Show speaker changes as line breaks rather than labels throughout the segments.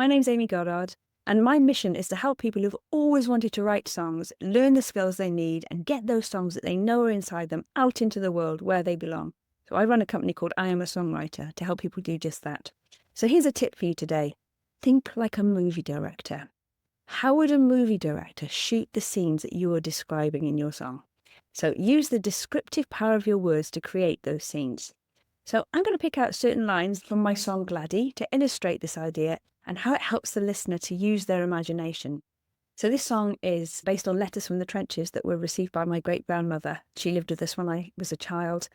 My name's Amy Goddard, and my mission is to help people who've always wanted to write songs, learn the skills they need, and get those songs that they know are inside them out into the world where they belong. So I run a company called I Am a Songwriter to help people do just that. So here's a tip for you today. Think like a movie director. How would a movie director shoot the scenes that you are describing in your song? So use the descriptive power of your words to create those scenes. So I'm going to pick out certain lines from my song Gladdie to illustrate this idea and how it helps the listener to use their imagination. So this song is based on letters from the trenches that were received by my great-grandmother. She lived with us when I was a child,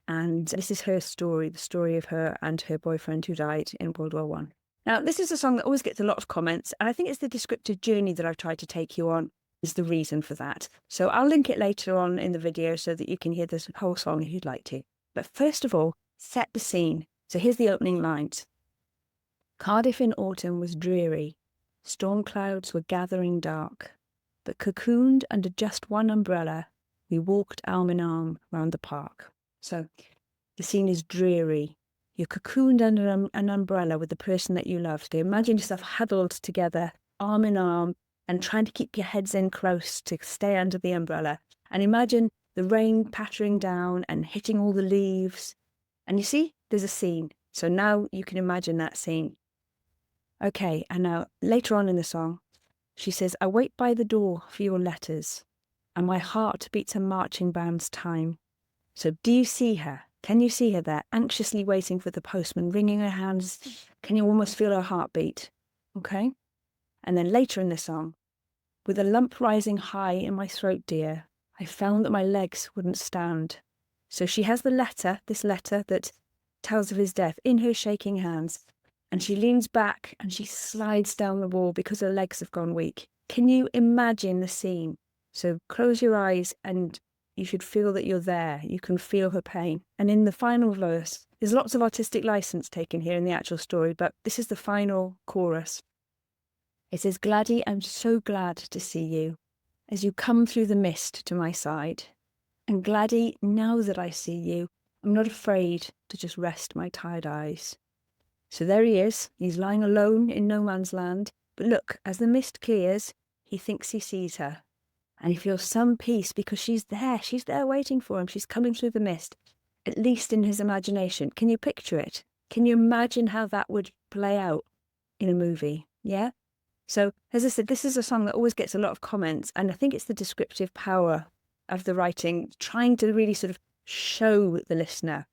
and this is her story, the story of her and her boyfriend who died in World War I. Now, this is a song that always gets a lot of comments, and I think it's the descriptive journey that I've tried to take you on is the reason for that. So I'll link it later on in the video so that you can hear this whole song if you'd like to. But first of all, set the scene. So here's the opening lines. Cardiff in autumn was dreary. Storm clouds were gathering dark. But cocooned under just one umbrella, we walked arm in arm round the park. So the scene is dreary. You're cocooned under an umbrella with the person that you love. So imagine yourself huddled together, arm in arm, and trying to keep your heads in close to stay under the umbrella. And imagine the rain pattering down and hitting all the leaves. And you see, there's a scene. So now you can imagine that scene. Okay, and now later on in the song, she says, I wait by the door for your letters, and my heart beats a marching band's time. So do you see her? Can you see her there, anxiously waiting for the postman, wringing her hands? Can you almost feel her heartbeat? Okay. And then later in the song, with a lump rising high in my throat, dear, I found that my legs wouldn't stand. So she has the letter, this letter that tells of his death, in her shaking hands. And she leans back and she slides down the wall because her legs have gone weak. Can you imagine the scene? So close your eyes and you should feel that you're there. You can feel her pain. And in the final verse, there's lots of artistic license taken here in the actual story, but this is the final chorus. It says, Gladdie, I'm so glad to see you as you come through the mist to my side. And Gladdie, now that I see you, I'm not afraid to just rest my tired eyes. So there he is. He's lying alone in no man's land. But look, as the mist clears, he thinks he sees her. And he feels some peace because she's there. She's there waiting for him. She's coming through the mist, at least in his imagination. Can you picture it? Can you imagine how that would play out in a movie? Yeah? So, as I said, this is a song that always gets a lot of comments. And I think it's the descriptive power of the writing, trying to really sort of show the listener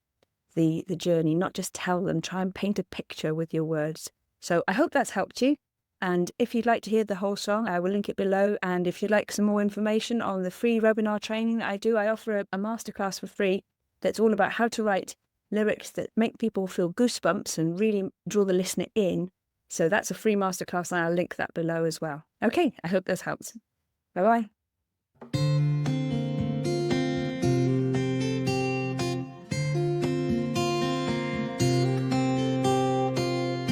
the journey, not just tell them, try and paint a picture with your words. So I hope that's helped you. And if you'd like to hear the whole song, I will link it below. And if you'd like some more information on the free webinar training that I do, I offer a masterclass for free that's all about how to write lyrics that make people feel goosebumps and really draw the listener in. So that's a free masterclass and I'll link that below as well. Okay, I hope this helps. Bye-bye.